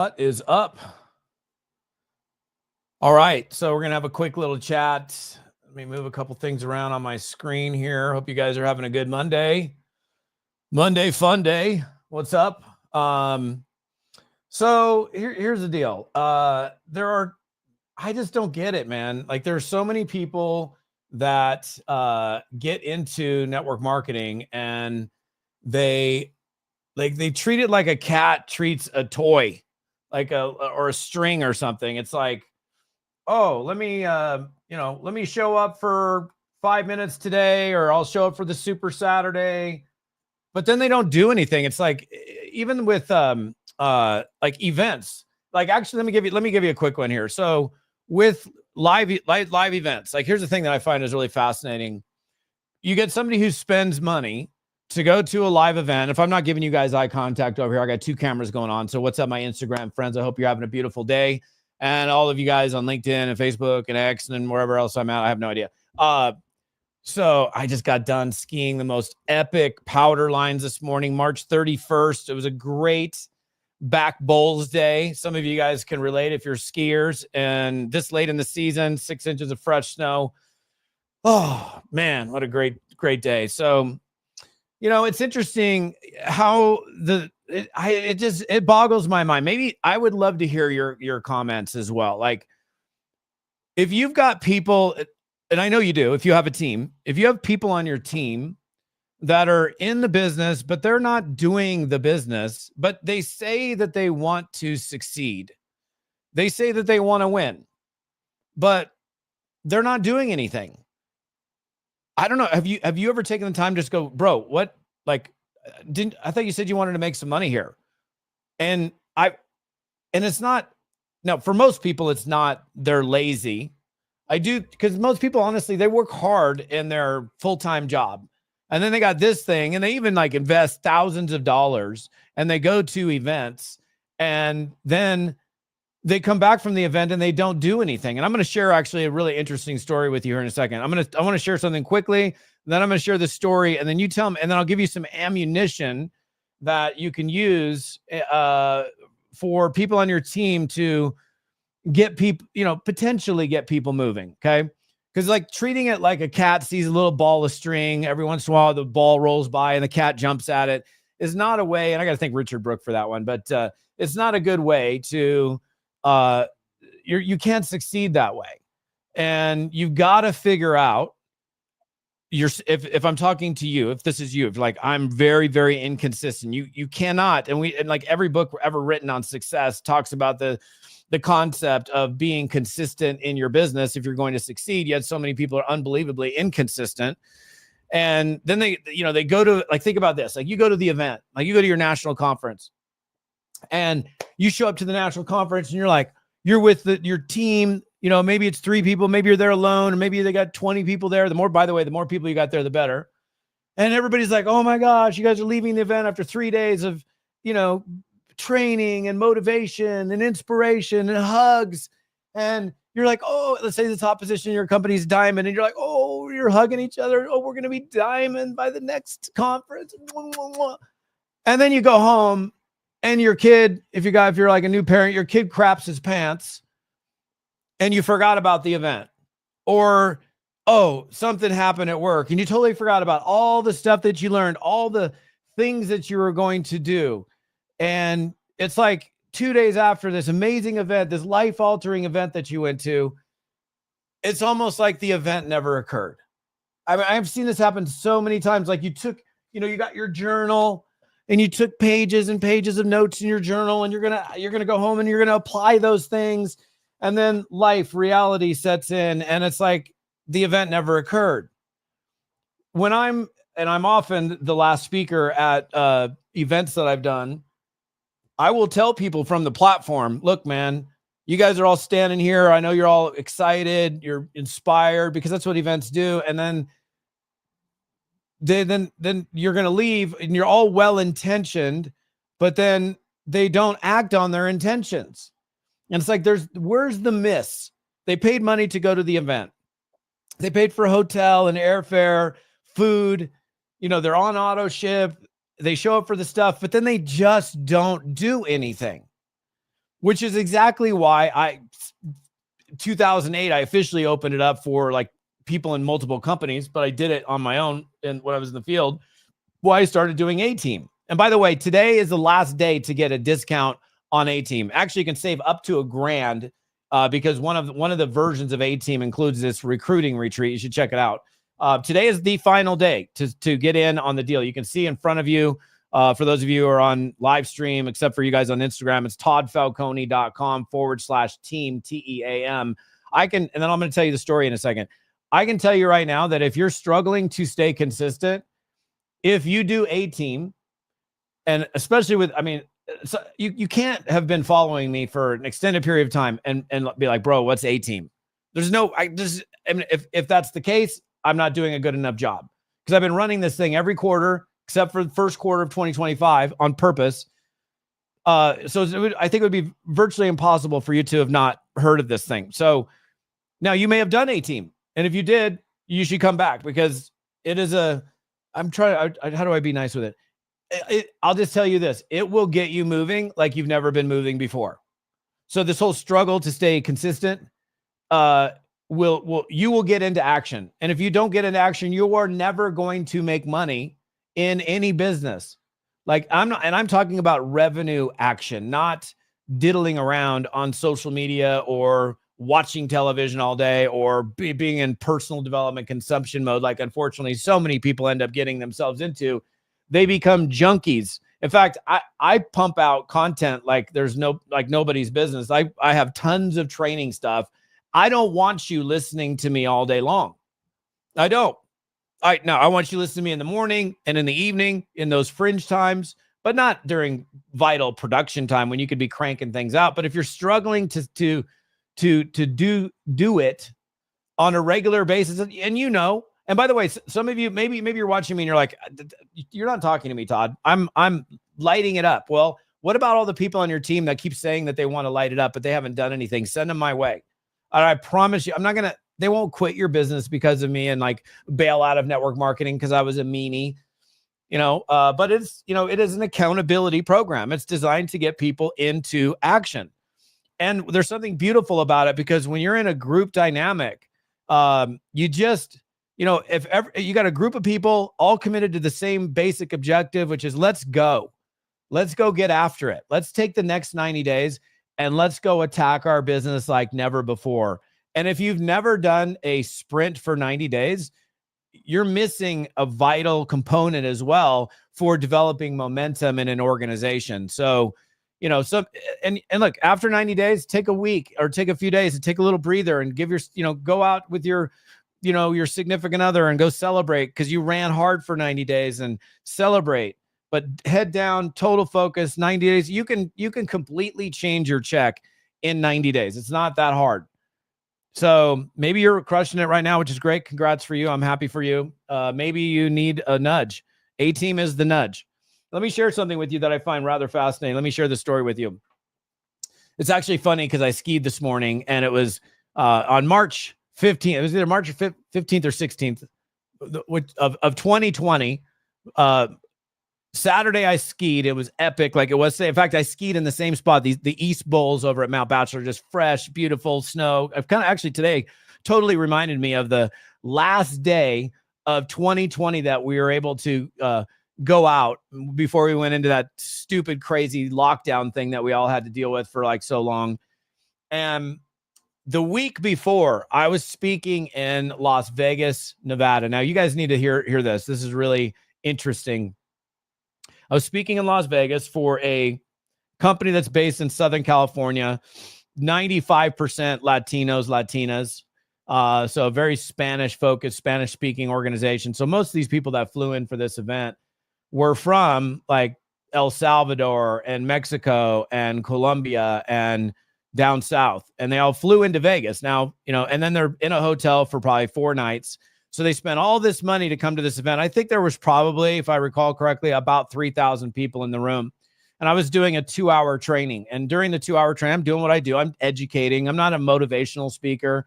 What is up? All right, so we're gonna have a quick little chat. Let me move a couple things around on my screen here. Hope you guys are having a good Monday. Monday fun day. What's up? So here's the deal. I just don't get it, man. Like there's so many people that get into network marketing and they they treat it like a cat treats a toy, like a string or something. It's like, oh, let me show up for 5 minutes today, or I'll show up for the Super Saturday. But then they don't do anything. It's like even with like events. Like actually, let me give you a quick one here. So with live events, like here's the thing that I find is really fascinating. You get somebody who spends money to go to a live event. If I'm not giving you guys eye contact over here, I got two cameras going on. So what's up, my Instagram friends? I hope you're having a beautiful day. And all of you guys on LinkedIn and Facebook and X and wherever else I'm at, I have no idea. So I just got done skiing the most epic powder lines this morning, March 31st. It was a great back bowls day. Some of you guys can relate if you're skiers. And this late in the season, 6 inches of fresh snow. Oh, man, what a great day. So, it's interesting how it boggles my mind. Maybe I would love to hear your comments as well. Like if you've got people, and I know you do, if you have a team, if you have people on your team that are in the business, but they're not doing the business, but they say that they want to succeed. They say that they want to win, but they're not doing anything. I don't know. Have you ever taken the time to just go, bro, what, like, I thought you said you wanted to make some money here. And it's not, no, for most people, it's not, they're lazy. I do, because most people, honestly, they work hard in their full-time job. And then they got this thing, and they even like invest thousands of dollars, and they go to events, and then they come back from the event and they don't do anything. And I'm going to share actually a really interesting story with you here in a second. I want to share something quickly. Then I'm going to share the story, and then you tell me, and then I'll give you some ammunition that you can use for people on your team to get people, potentially get people moving. Okay. Because like treating it like a cat sees a little ball of string, every once in a while the ball rolls by and the cat jumps at it, is not a way. And I got to thank Richard Brooke for that one, but it's not a good way to, you can't succeed that way. And you've got to figure out if I'm talking to you, if this is you, if like I'm very, very inconsistent, you cannot. And like every book ever written on success talks about the concept of being consistent in your business. If you're going to succeed, yet so many people are unbelievably inconsistent. And then they go to, like, think about this. Like you go to the event, like you go to your national conference and you show up to the national conference and you're with your team, maybe it's 3 people, maybe you're there alone, or maybe they got 20 people there. The more people you got there, the better. And everybody's like, oh my gosh, you guys are leaving the event after 3 days of, training and motivation and inspiration and hugs. And you're like, oh, let's say the top position in your company's diamond. And you're like, oh, you're hugging each other. Oh, we're going to be diamond by the next conference. And then you go home and your kid, if you're like a new parent, your kid craps his pants and you forgot about the event. Or, oh, something happened at work and you totally forgot about all the stuff that you learned, all the things that you were going to do. And it's like 2 days after this amazing event, this life-altering event that you went to, it's almost like the event never occurred. I mean, I've seen this happen so many times. Like you took, you got your journal and you took pages and pages of notes in your journal, and you're gonna go home and you're gonna apply those things, and then reality sets in, and it's like the event never occurred. I'm often the last speaker at events that I've done, I will tell people from the platform, look, man, you guys are all standing here. I know you're all excited. You're inspired, because that's what events do. And then you're going to leave and you're all well-intentioned, but then they don't act on their intentions. And it's like, where's the miss? They paid money to go to the event. They paid for a hotel and airfare, food, they're on auto ship. They show up for the stuff, but then they just don't do anything. which is exactly why 2008, I officially opened it up for like people in multiple companies, but I did it on my own. And when I was in the field, I started doing A-Team. And by the way, today is the last day to get a discount on A-Team. Actually, you can save up to $1,000 because one of the versions of A-Team includes this recruiting retreat. You should check it out. Today is the final day to get in on the deal. You can see in front of you, for those of you who are on live stream, except for you guys on Instagram, it's toddfalcone.com/team, TEAM. And then I'm going to tell you the story in a second. I can tell you right now that if you're struggling to stay consistent, if you do A-Team, and especially with, so you can't have been following me for an extended period of time and be like, bro, what's A-Team? There's no, if that's the case, I'm not doing a good enough job, because I've been running this thing every quarter except for the first quarter of 2025 on purpose. I think it would be virtually impossible for you to have not heard of this thing. So now you may have done A-Team, and if you did, you should come back, because it is how do I be nice with it? I'll just tell you this. It will get you moving like you've never been moving before. So this whole struggle to stay consistent, you will get into action. And if you don't get into action, you are never going to make money in any business. Like I'm talking about revenue action, not diddling around on social media or watching television all day or being in personal development consumption mode. Like, unfortunately, so many people end up getting themselves into. They become junkies. In fact, I pump out content like there's nobody's business. I have tons of training stuff. I don't want you listening to me all day long. I don't. I want you to listen to me in the morning and in the evening, in those fringe times, but not during vital production time when you could be cranking things out. But if you're struggling to do it on a regular basis, and by the way, some of you, maybe you're watching me and you're like, you're not talking to me, Todd. I'm lighting it up. Well, what about all the people on your team that keep saying that they want to light it up, but they haven't done anything? Send them my way. I promise you, they won't quit your business because of me and like bail out of network marketing because I was a meanie, but it is an accountability program. It's designed to get people into action. And there's something beautiful about it, because when you're in a group dynamic, you just, if ever you got a group of people all committed to the same basic objective, which is let's go get after it. Let's take the next 90 days and let's go attack our business like never before. And if you've never done a sprint for 90 days, you're missing a vital component as well for developing momentum in an organization. So, and look, after 90 days, take a week or take a few days and take a little breather and give go out with your significant other and go celebrate, because you ran hard for 90 days, and celebrate. But head down, total focus, 90 days. You can completely change your check in 90 days. It's not that hard. So maybe you're crushing it right now, which is great. Congrats for you. I'm happy for you. Maybe you need a nudge. A-Team is the nudge. Let me share something with you that I find rather fascinating. Let me share the story with you. It's actually funny because I skied this morning, and it was on March 15th. It was either March 15th or 16th of 2020. Saturday I skied. It was epic. Like it was. In fact, I skied in the same spot. The East Bowls over at Mount Bachelor, just fresh, beautiful snow. I've kind of actually today totally reminded me of the last day of 2020 that we were able to go out before we went into that stupid, crazy lockdown thing that we all had to deal with for like so long. And the week before, I was speaking in Las Vegas, Nevada. Now you guys need to hear this. This is really interesting. I was speaking in Las Vegas for a company that's based in Southern California, 95% Latinos, Latinas. So a very Spanish-focused, Spanish-speaking organization. So most of these people that flew in for this event were from like El Salvador and Mexico and Colombia and down south. And they all flew into Vegas. Now, and then they're in a hotel for probably 4 nights. So they spent all this money to come to this event. I think there was probably, if I recall correctly, about 3,000 people in the room. And I was doing a 2-hour training. And during the 2-hour training, I'm doing what I do. I'm educating. I'm not a motivational speaker.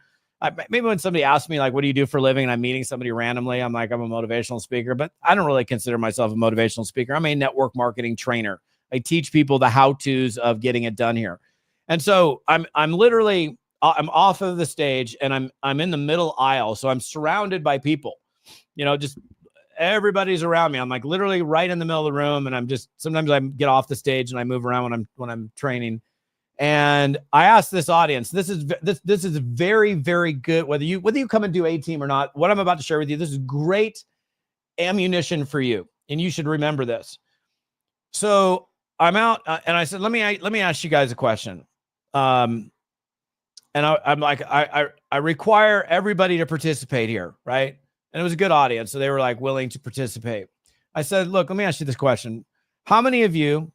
Maybe when somebody asks me, like, what do you do for a living? And I'm meeting somebody randomly, I'm like, I'm a motivational speaker. But I don't really consider myself a motivational speaker. I'm a network marketing trainer. I teach people the how-tos of getting it done here. And so I'm literally I'm off of the stage and I'm in the middle aisle. So I'm surrounded by people, just everybody's around me. I'm like literally right in the middle of the room. And I'm just, sometimes I get off the stage and I move around when I'm training. And I asked this audience, this is very, very good. Whether you come and do A team or not, what I'm about to share with you, this is great ammunition for you. And you should remember this. So I'm out and I said, let me ask you guys a question. And I'm like, I require everybody to participate here. Right. And it was a good audience. So they were like willing to participate. I said, look, let me ask you this question. How many of you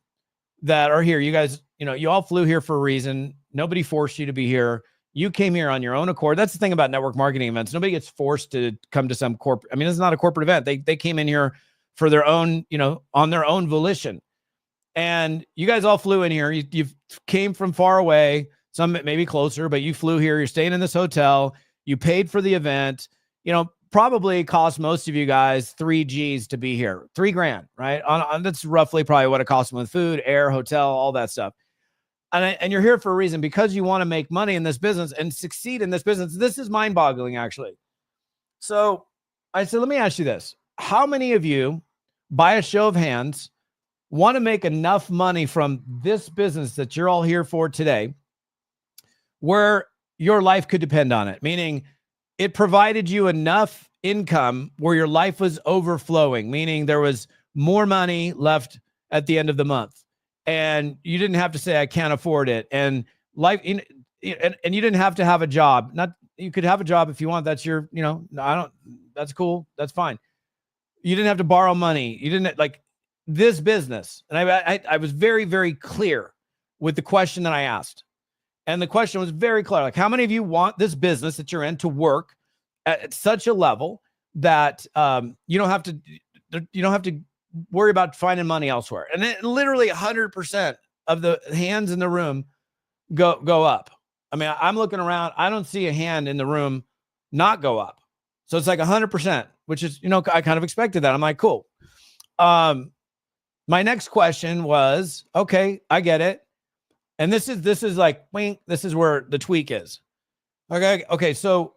that are here, you guys, you all flew here for a reason. Nobody forced you to be here. You came here on your own accord. That's the thing about network marketing events. Nobody gets forced to come to some corporate. I mean, it's not a corporate event. They came in here for their own, on their own volition. And you guys all flew in here. You came from far away, some maybe closer, but you flew here. You're staying in this hotel. You paid for the event. Probably cost most of you guys 3 G's to be here, $3,000, right? That's roughly probably what it costs with food, air, hotel, all that stuff. And you're here for a reason, because you want to make money in this business and succeed in this business. This is mind-boggling, actually. So I said, let me ask you this. How many of you, by a show of hands, want to make enough money from this business that you're all here for today, where your life could depend on it? Meaning it provided you enough income where your life was overflowing, meaning there was more money left at the end of the month. And you didn't have to say, I can't afford it. And life, and you didn't have to have a job. You could have a job if you want. That's your, that's cool. That's fine. You didn't have to borrow money. You didn't like this business. And I was very, very clear with the question that I asked. And the question was very clear. Like, how many of you want this business that you're in to work at such a level that you don't have to worry about finding money elsewhere? And then literally 100% of the hands in the room go up. I mean, I'm looking around. I don't see a hand in the room not go up. So it's like 100%, which is, I kind of expected that. I'm like, cool. My next question was, okay, I get it. And this is like, wink, this is where the tweak is. Okay. So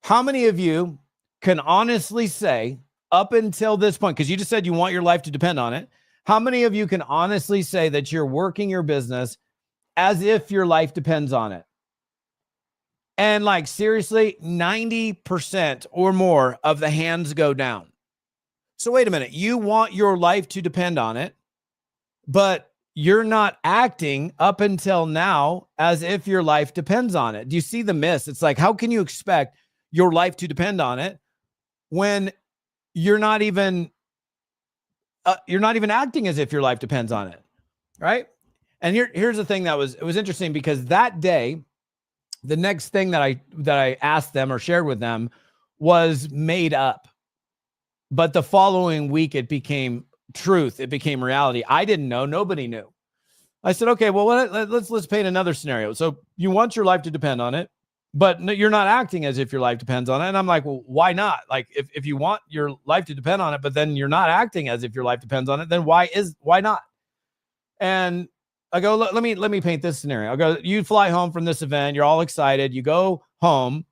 how many of you can honestly say, up until this point, because you just said you want your life to depend on it, how many of you can honestly say that you're working your business as if your life depends on it? And like, seriously, 90% or more of the hands go down. So wait a minute, you want your life to depend on it, but you're not acting up until now as if your life depends on it. Do you see the miss? It's like, how can you expect your life to depend on it when you're not even acting as if your life depends on it, right? And here's the thing it was interesting, because that day, the next thing that I asked them or shared with them was made up. But the following week, it became truth. It became reality. I didn't know. Nobody knew. I said, okay, well, let's paint another scenario. So you want your life to depend on it, but you're not acting as if your life depends on it. And I'm like, well, why not? Like, if you want your life to depend on it, but then you're not acting as if your life depends on it, then why not? And I go, let me paint this scenario. I go, you fly home from this event. You're all excited. You go home.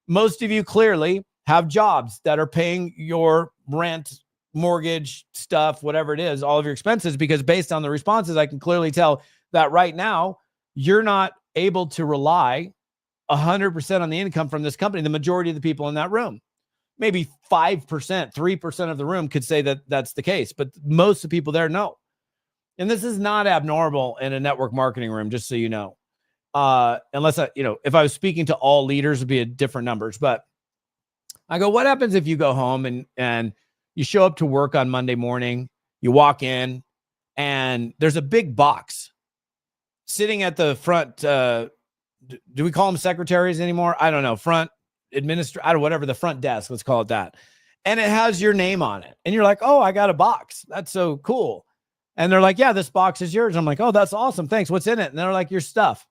Most of you clearly have jobs that are paying your rent, mortgage, stuff, whatever it is, all of your expenses, because based on the responses, I can clearly tell that right now you're not able to rely 100% on the income from this company. The majority of the people in that room, maybe 5%, 3% of the room could say that that's the case, but most of the people there know. And this is not abnormal in a network marketing room, just so you know. Unless if I was speaking to all leaders, it'd be a different numbers. But I go, what happens if you go home and you show up to work on Monday morning, you walk in, and there's a big box sitting at the front. Do we call them secretaries anymore? I don't know. Front administrator, I don't know, whatever, the front desk, let's call it that. And it has your name on it. And you're like, oh, I got a box. That's so cool. And they're like, yeah, this box is yours. I'm like, oh, that's awesome. Thanks. What's in it? And they're like, your stuff,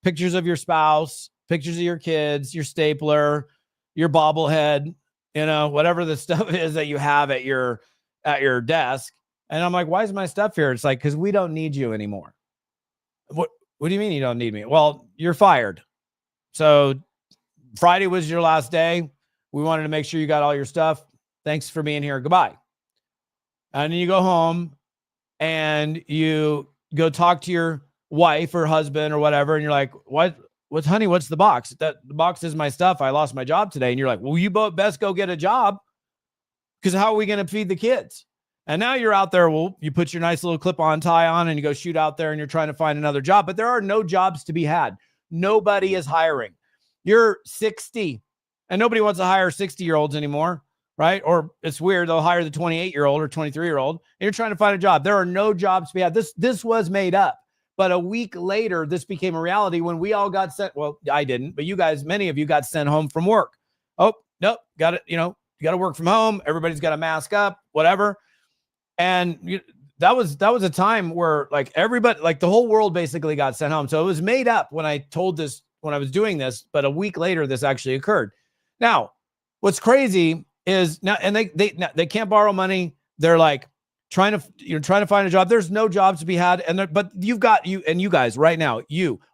pictures of your spouse, pictures of your kids, your stapler, your bobblehead, whatever the stuff is that you have at your desk. And I'm like, why is my stuff here? It's like, because we don't need you anymore. What What do you mean you don't need me? Well, you're fired. So Friday was your last day. We wanted to make sure you got all your stuff. Thanks for being here. Goodbye. And then you go home and you go talk to your wife or husband or whatever. And you're like, what's honey, what's the box? The box is my stuff. I lost my job today. And you're like, well, you both best go get a job, because how are we going to feed the kids? And now you're out there. Well, you put your nice little clip-on tie on and you go shoot out there and you're trying to find another job, but there are no jobs to be had. Nobody is hiring. You're 60 and nobody wants to hire 60-year-olds anymore. Right? Or it's weird. They'll hire the 28-year-old or 23-year-old and you're trying to find a job. There are no jobs to be had. This was made up, but a week later, this became a reality when we all got sent. Well, I didn't, but you guys, many of you got sent home from work. Oh, nope. Got it. You got to work from home. Everybody's got to mask up, whatever. And that was a time where like everybody, like the whole world basically got sent home. So it was made up when I told this, when I was doing this, but a week later, this actually occurred. Now, what's crazy is now, and they can't borrow money. They're like trying to find a job. There's no jobs to be had. But you guys right now,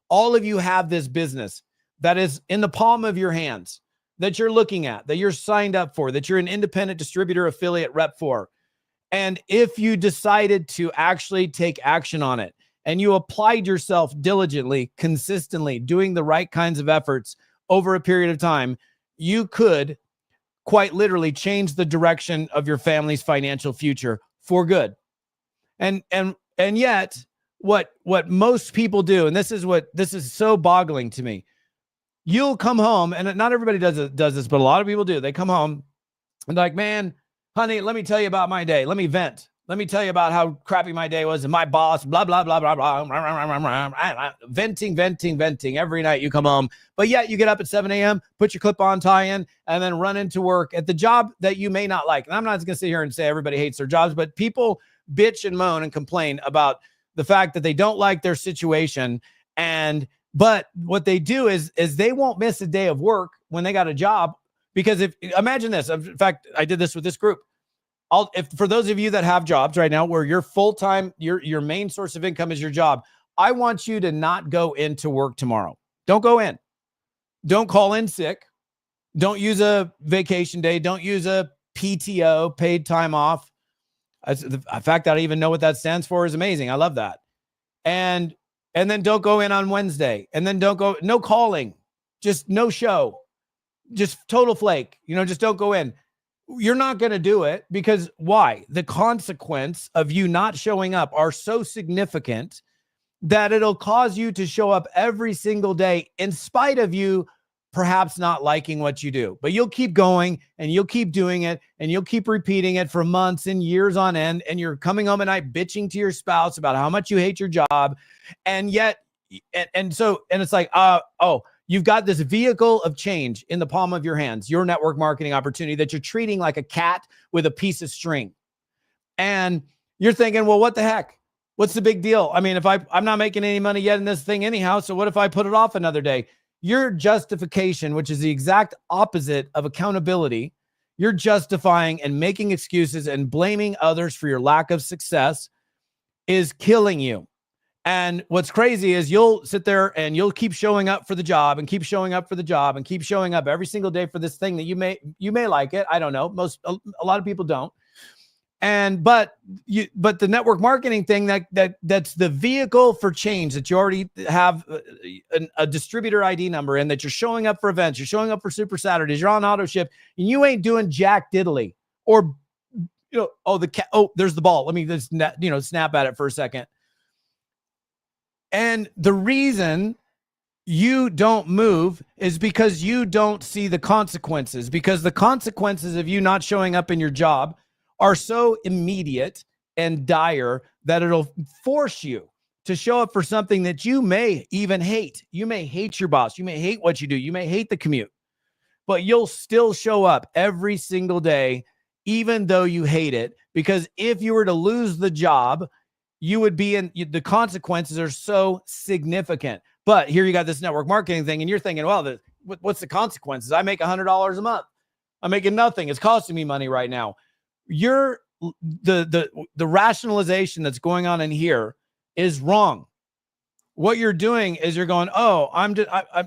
all of you have this business that is in the palm of your hands that you're looking at, that you're signed up for, that you're an independent distributor affiliate rep for. And if you decided to actually take action on it and you applied yourself diligently, consistently, doing the right kinds of efforts over a period of time, you could quite literally change the direction of your family's financial future for good. And yet what most people do, and this is so boggling to me. You'll come home, and not everybody does this, but a lot of people do. They come home and like, man, honey, let me tell you about my day. Let me vent. Let me tell you about how crappy my day was and my boss, blah, blah, blah, blah, blah, venting every night you come home. But yet you get up at 7 a.m., put your clip-on tie in, and then run into work at the job that you may not like. And I'm not going to sit here and say everybody hates their jobs, but people bitch and moan and complain about the fact that they don't like their situation. But what they do is they won't miss a day of work when they got a job. Because imagine this. In fact, I did this with this group. For those of you that have jobs right now where you're full-time, your main source of income is your job, I want you to not go into work tomorrow. Don't go in. Don't call in sick. Don't use a vacation day. Don't use a PTO, paid time off. The fact that I even know what that stands for is amazing. I love that. And then don't go in on Wednesday. And then no calling, just no show, just total flake. Just don't go in. You're not going to do it because why? The consequence of you not showing up are so significant that it'll cause you to show up every single day in spite of you perhaps not liking what you do. But you'll keep going and you'll keep doing it and you'll keep repeating it for months and years on end. And you're coming home at night bitching to your spouse about how much you hate your job. And yet, and it's like, you've got this vehicle of change in the palm of your hands, your network marketing opportunity that you're treating like a cat with a piece of string. And you're thinking, well, what the heck? What's the big deal? I mean, if I'm not making any money yet in this thing anyhow, so what if I put it off another day? Your justification, which is the exact opposite of accountability, you're justifying and making excuses and blaming others for your lack of success is killing you. And what's crazy is you'll sit there and you'll keep showing up for the job and keep showing up for the job and keep showing up every single day for this thing that you may like it. I don't know. A lot of people don't. But the network marketing thing that's the vehicle for change that you already have a distributor ID number in, that you're showing up for events, you're showing up for Super Saturdays, you're on auto ship and you ain't doing jack diddly or, there's the ball. Let me just, snap at it for a second. And the reason you don't move is because you don't see the consequences, because the consequences of you not showing up in your job are so immediate and dire that it'll force you to show up for something that you may even hate. You may hate your boss. You may hate what you do. You may hate the commute, but you'll still show up every single day, even though you hate it, because if you were to lose the job, you would be the consequences are so significant. But here you got this network marketing thing and you're thinking, well, what's the consequences? I make $100 a month. I'm making nothing. It's costing me money right now. The rationalization that's going on in here is wrong. what you're doing is you're going, oh,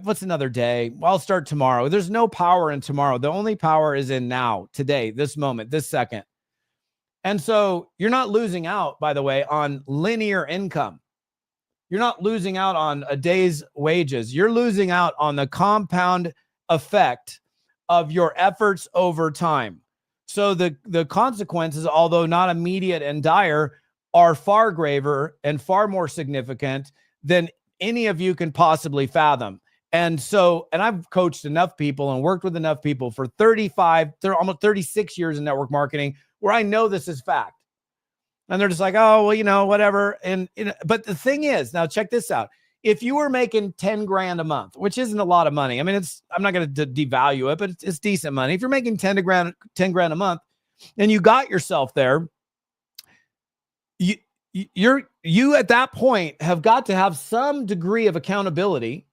what's another day? Well, I'll start tomorrow. There's no power in tomorrow. The only power is in now, today, this moment, this second. And so you're not losing out, by the way, on linear income. You're not losing out on a day's wages. You're losing out on the compound effect of your efforts over time. So the consequences, although not immediate and dire, are far graver and far more significant than any of you can possibly fathom. And so, and I've coached enough people and worked with enough people for almost 36 years in network marketing, where I know this is fact. And they're just like, oh, well, whatever. And, but the thing is, now check this out. If you were making 10 grand a month, which isn't a lot of money. I mean, I'm not going to devalue it, but it's decent money. If you're making 10 grand a month and you got yourself there, you at that point have got to have some degree of accountability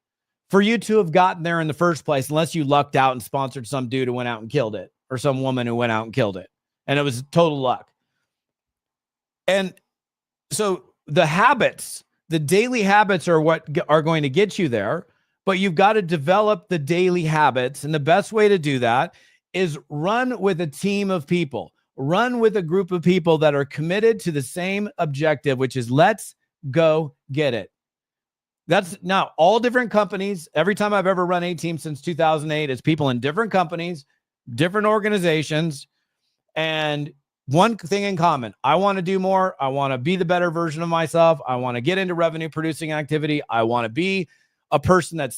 for you to have gotten there in the first place, unless you lucked out and sponsored some dude who went out and killed it, or some woman who went out and killed it. And it was total luck. And so the habits, the daily habits are what are going to get you there, but you've got to develop the daily habits. And the best way to do that is run with a team of people, run with a group of people that are committed to the same objective, which is let's go get it. That's now all different companies. Every time I've ever run a team since 2008, it's people in different companies, different organizations, and one thing in common: I want to do more. I want to be the better version of myself. I want to get into revenue producing activity. I want to be a person that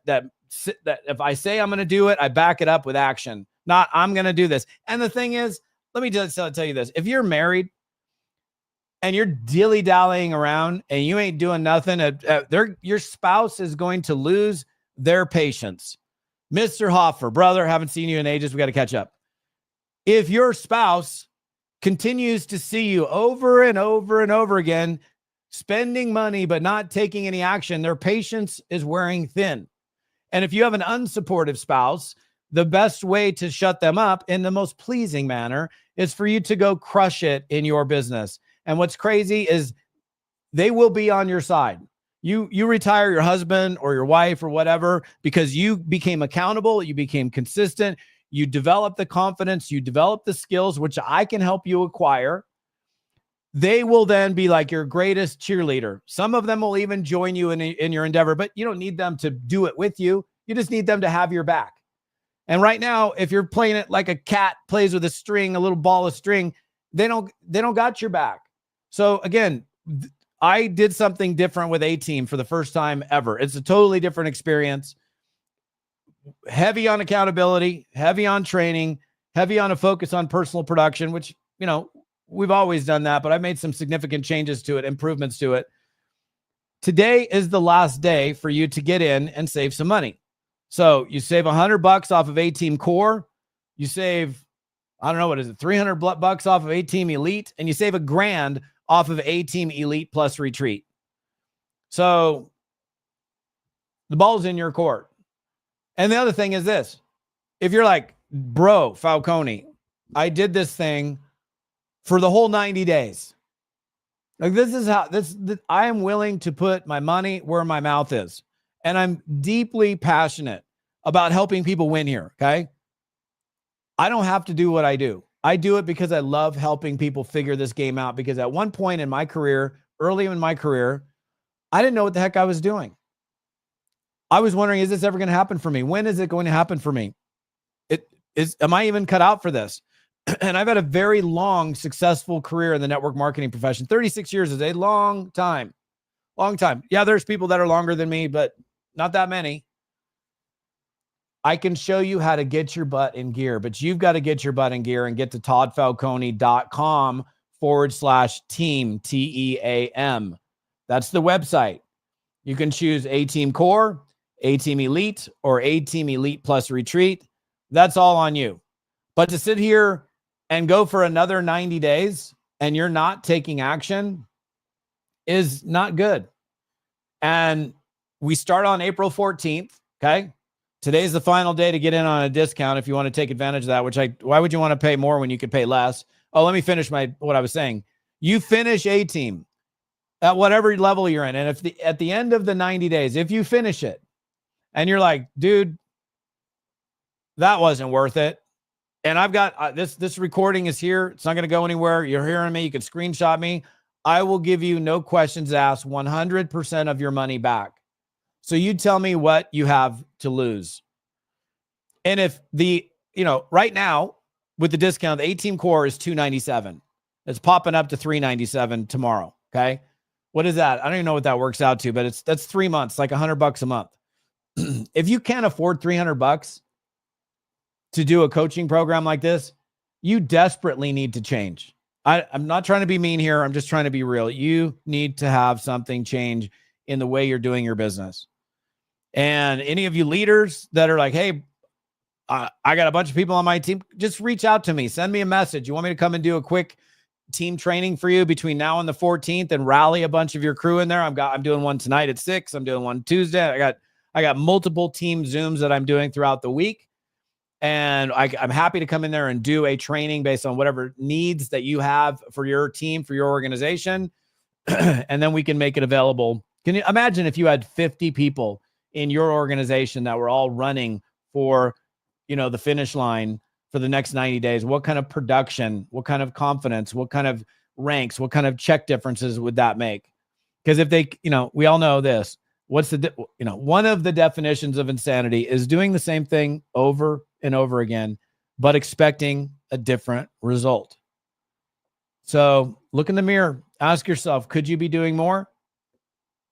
if I say I'm going to do it, I back it up with action. Not I'm going to do this. And the thing is, let me just tell you this: if you're married and you're dilly-dallying around and you ain't doing nothing, your spouse is going to lose their patience. Mr. Hoffer, brother, haven't seen you in ages. We got to catch up. If your spouse continues to see you over and over and over again, spending money but not taking any action, their patience is wearing thin. And if you have an unsupportive spouse, the best way to shut them up in the most pleasing manner is for you to go crush it in your business. And what's crazy is they will be on your side. You retire your husband or your wife or whatever because you became accountable, you became consistent, you develop the confidence, you develop the skills, which I can help you acquire. They will then be like your greatest cheerleader. Some of them will even join you in your endeavor, but you don't need them to do it with you. You just need them to have your back. And right now, if you're playing it like a cat plays with a string, a little ball of string, they don't got your back. So again, I did something different with A-Team for the first time ever. It's a totally different experience. Heavy on accountability, heavy on training, heavy on a focus on personal production, which, we've always done that, but I've made some significant changes to it, improvements to it. Today is the last day for you to get in and save some money. So you save $100 off of A-Team Core. You save, I don't know, what is it, $300 off of A-Team Elite, and you save $1,000 off of A-Team Elite plus Retreat. So the ball's in your court. And the other thing is this: if you're like, bro, Falcone, I did this thing for the whole 90 days. Like, this is how I am willing to put my money where my mouth is. And I'm deeply passionate about helping people win here. Okay. I don't have to do what I do. I do it because I love helping people figure this game out. Because at one point in my career, early in my career, I didn't know what the heck I was doing. I was wondering, is this ever going to happen for me? When is it going to happen for me? Am I even cut out for this? And I've had a very long, successful career in the network marketing profession. 36 years is a long time. Long time. Yeah, there's people that are longer than me, but not that many. I can show you how to get your butt in gear, but you've got to get your butt in gear and get to toddfalcone.com/team, TEAM. That's the website. You can choose A-Team Core, A-Team Elite, or A-Team Elite plus Retreat. That's all on you. But to sit here and go for another 90 days and you're not taking action is not good. And we start on April 14th. Okay. Today's the final day to get in on a discount if you want to take advantage of that, why would you want to pay more when you could pay less? Oh, let me finish what I was saying. You finish A-Team. at whatever level you're in. And if at the end of the 90 days, if you finish it and you're like, dude, that wasn't worth it. And I've got this recording is here. It's not going to go anywhere. You're hearing me. You can screenshot me. I will give you, no questions asked, 100% of your money back. So you tell me what you have to lose. And if right now with the discount, the 18 core is $297. It's popping up to $397 tomorrow. Okay. What is that? I don't even know what that works out to, but that's 3 months, like $100 a month. If you can't afford $300 to do a coaching program like this, you desperately need to change. I'm not trying to be mean here. I'm just trying to be real. You need to have something change in the way you're doing your business. And any of you leaders that are like, hey, I got a bunch of people on my team, just reach out to me. Send me a message. You want me to come and do a quick team training for you between now and the 14th and rally a bunch of your crew in there? I'm doing one tonight at 6. I'm doing one Tuesday. I got multiple team Zooms that I'm doing throughout the week. And I'm happy to come in there and do a training based on whatever needs that you have for your team, for your organization. And then we can make it available. Can you imagine if you had 50 people in your organization that were all running for, the finish line for the next 90 days? What kind of production, what kind of confidence, what kind of ranks, what kind of check differences would that make? Because if they, we all know this, one of the definitions of insanity is doing the same thing over and over again, but expecting a different result. So look in the mirror, ask yourself, could you be doing more?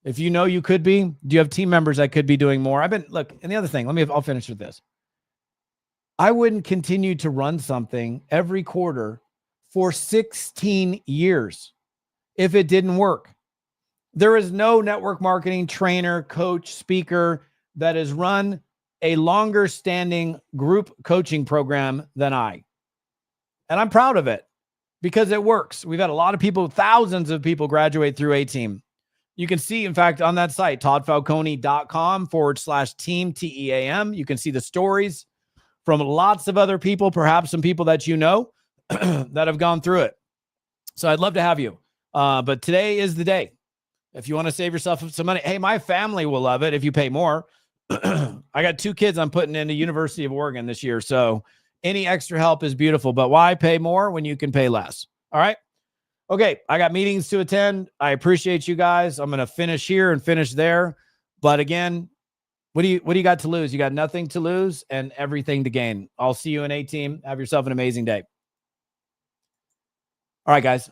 If you know you could be, do you have team members that could be doing more? And the other thing, I'll finish with this. I wouldn't continue to run something every quarter for 16 years if it didn't work. There is no network marketing trainer, coach, speaker that has run a longer standing group coaching program than I. And I'm proud of it because it works. We've had a lot of people, thousands of people graduate through A-Team. You can see, in fact, on that site, toddfalcone.com/team, TEAM. You can see the stories from lots of other people, perhaps some people that you know that have gone through it. So I'd love to have you. But today is the day. If you want to save yourself some money, hey, my family will love it if you pay more. I got 2 kids I'm putting into University of Oregon this year. So any extra help is beautiful, but why pay more when you can pay less? All right. Okay. I got meetings to attend. I appreciate you guys. I'm going to finish here and finish there. But again, what do you got to lose? You got nothing to lose and everything to gain. I'll see you in A-Team. Have yourself an amazing day. All right, guys.